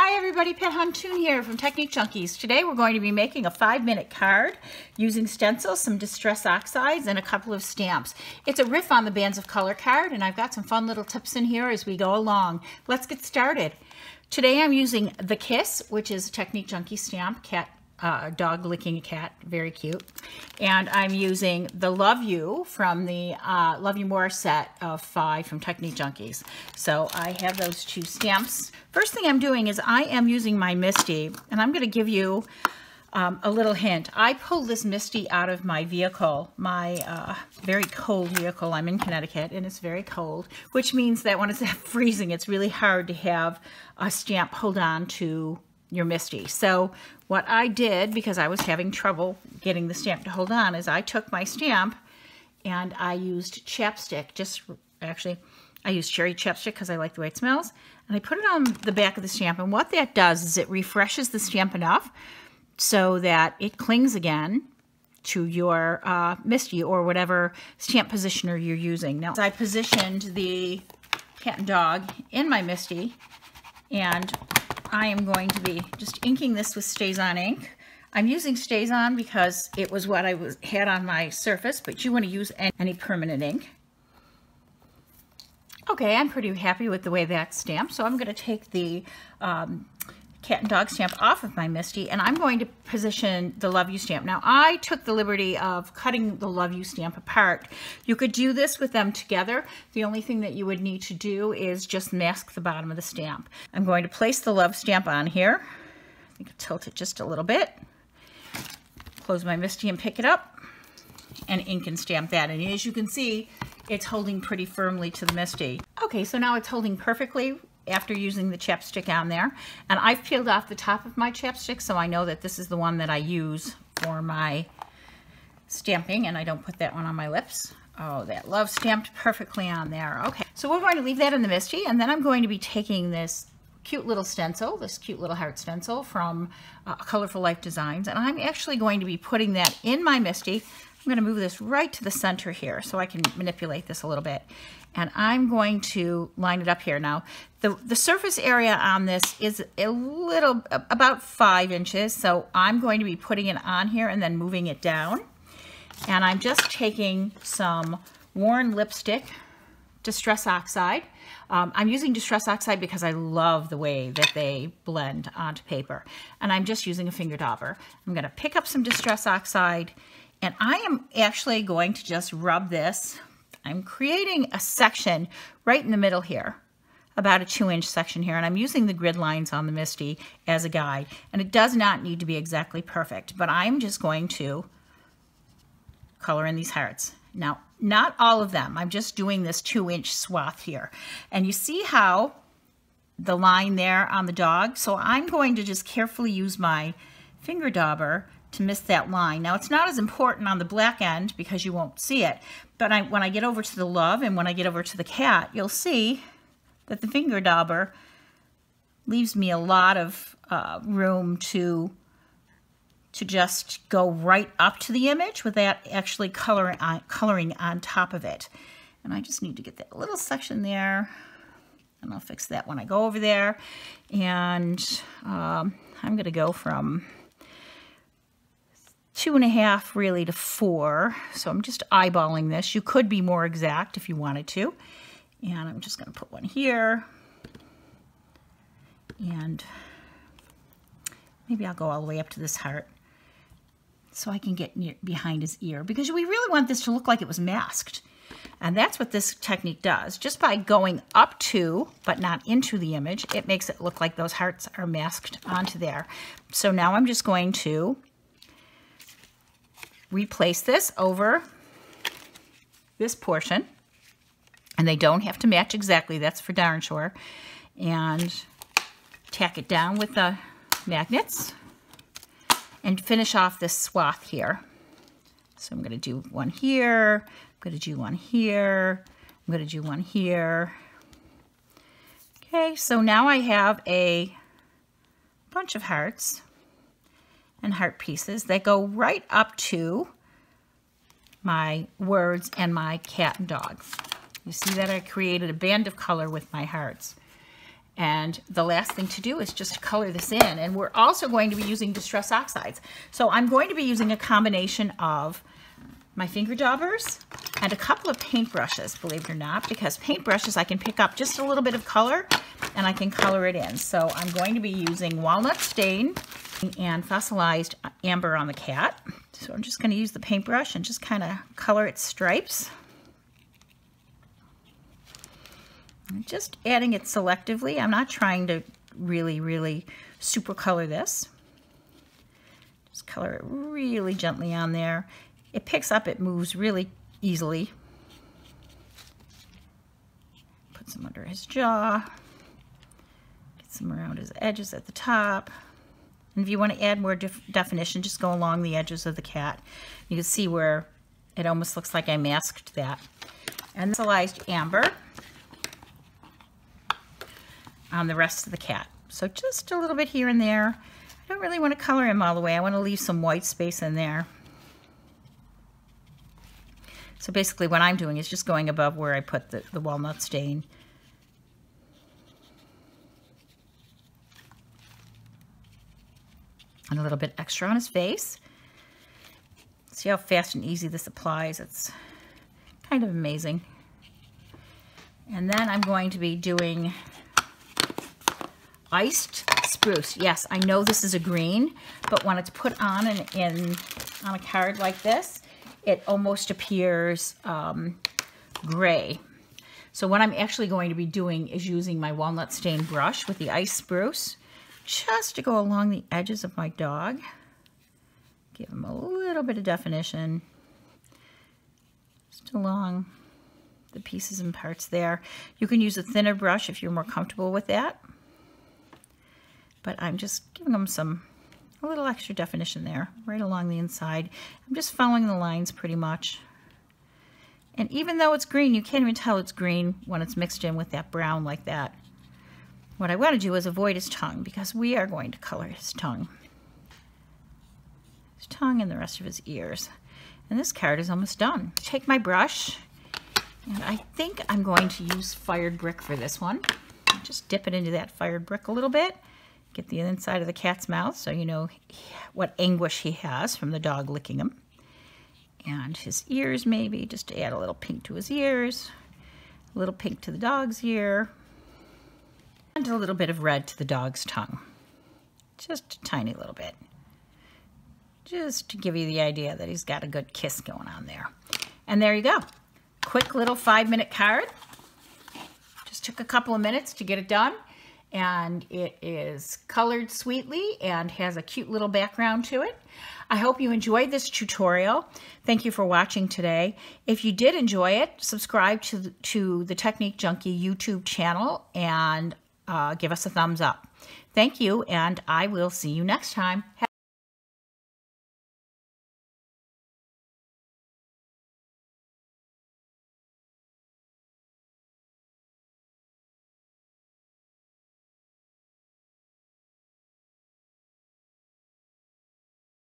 Hi everybody, Pet Huntoon here from Technique Junkies. Today we're going to be making a 5-minute card using stencils, some Distress Oxides, and a couple of stamps. It's a riff on the Bands of Color card, and I've got some fun little tips in here as we go along. Let's get started. Today I'm using the Kiss, which is a Technique Junkie stamp, dog licking a cat, very cute. And I'm using the Love You from the Love You More set of 5 from Technique Junkies. So I have those 2 stamps. First thing I'm doing is I am using my Misty, and I'm going to give you a little hint. I pulled this Misty out of my vehicle, my very cold vehicle. I'm in Connecticut and it's very cold, which means that when it's freezing, it's really hard to have a stamp hold on to your Misty. So what I did, because I was having trouble getting the stamp to hold on, is I took my stamp and I used chapstick. I used cherry chapstick because I like the way it smells. And I put it on the back of the stamp. And what that does is it refreshes the stamp enough so that it clings again to your Misty or whatever stamp positioner you're using. Now, I positioned the cat and dog in my Misty, and I am going to be just inking this with StazOn ink. I'm using StazOn because it was what I had on my surface, but you want to use any permanent ink. Okay, I'm pretty happy with the way that's stamped, so I'm going to take the cat and dog stamp off of my Misty, and I'm going to position the Love You stamp. Now, I took the liberty of cutting the Love You stamp apart. You could do this with them together. The only thing that you would need to do is just mask the bottom of the stamp. I'm going to place the Love stamp on here. I think I'll tilt it just a little bit. Close my Misty and pick it up, and ink and stamp that. And as you can see, it's holding pretty firmly to the Misty. Okay, so now it's holding perfectly after using the chapstick on there. And I've peeled off the top of my chapstick, so I know that this is the one that I use for my stamping, and I don't put that one on my lips. Oh, that Love stamped perfectly on there. Okay, so we're going to leave that in the Misty, and then I'm going to be taking this cute little stencil, this cute little heart stencil from Colorful Life Designs, and I'm actually going to be putting that in my Misty. I'm going to move this right to the center here so I can manipulate this a little bit. And I'm going to line it up here. Now, the surface area on this is about 5 inches. So I'm going to be putting it on here and then moving it down. And I'm just taking some worn lipstick, Distress Oxide. I'm using Distress Oxide because I love the way that they blend onto paper. And I'm just using a finger dauber. I'm going to pick up some Distress Oxide, and I am actually going to just rub this. I'm creating a section right in the middle here, about a 2-inch section here, and I'm using the grid lines on the Misty as a guide. And it does not need to be exactly perfect, but I'm just going to color in these hearts. Now, not all of them. I'm just doing this 2-inch swath here. And you see how the line there on the dog? So I'm going to just carefully use my finger dauber to miss that line. Now, it's not as important on the black end because you won't see it, but when I get over to the Love and when I get over to the cat, you'll see that the finger dauber leaves me a lot of room to just go right up to the image without actually coloring on top of it. And I just need to get that little section there, and I'll fix that when I go over there. And I'm going to go from 2.5 really to 4. So I'm just eyeballing this. You could be more exact if you wanted to. And I'm just going to put one here. And maybe I'll go all the way up to this heart so I can get behind his ear, because we really want this to look like it was masked. And that's what this technique does. Just by going up to, but not into the image, it makes it look like those hearts are masked onto there. So now I'm just going to replace this over this portion, and they don't have to match exactly, that's for darn sure, and tack it down with the magnets and finish off this swath here. So I'm going to do one here, I'm going to do one here, I'm going to do one here. Okay, so now I have a bunch of hearts and heart pieces that go right up to my words and my cat and dog. You see that I created a band of color with my hearts. And the last thing to do is just color this in. And we're also going to be using Distress Oxides. So I'm going to be using a combination of my finger daubers and a couple of paintbrushes, believe it or not, because paintbrushes I can pick up just a little bit of color and I can color it in. So I'm going to be using walnut stain and fossilized amber on the cat. So I'm just going to use the paintbrush and just kind of color its stripes. I'm just adding it selectively. I'm not trying to really super color this. Just color it really gently on there. It picks up, it moves really easily. Put some under his jaw. Get some around his edges at the top. And if you want to add more definition, just go along the edges of the cat. You can see where it almost looks like I masked that. And stenciled amber on the rest of the cat. So just a little bit here and there. I don't really want to color him all the way. I want to leave some white space in there. So basically what I'm doing is just going above where I put the walnut stain. And a little bit extra on his face. See how fast and easy this applies? It's kind of amazing. And then I'm going to be doing iced spruce. Yes, I know this is a green, but when it's put on on a card like this, it almost appears gray. So what I'm actually going to be doing is using my walnut stain brush with the ice spruce just to go along the edges of my dog. Give him a little bit of definition. Just along the pieces and parts there. You can use a thinner brush if you're more comfortable with that. But I'm just giving them a little extra definition there, right along the inside. I'm just following the lines pretty much. And even though it's green, you can't even tell it's green when it's mixed in with that brown like that. What I want to do is avoid his tongue, because we are going to color his tongue. His tongue and the rest of his ears. And this card is almost done. Take my brush, and I think I'm going to use fired brick for this one. Just dip it into that fired brick a little bit. Get the inside of the cat's mouth so you know what anguish he has from the dog licking him. And his ears maybe, just to add a little pink to his ears. A little pink to the dog's ear. And a little bit of red to the dog's tongue. Just a tiny little bit. Just to give you the idea that he's got a good kiss going on there. And there you go. Quick little 5-minute card. Just took a couple of minutes to get it done. And it is colored sweetly and has a cute little background to it. I hope you enjoyed this tutorial. Thank you for watching today. If you did enjoy it, subscribe to the Technique Junkie YouTube channel and give us a thumbs up. Thank you, and I will see you next time.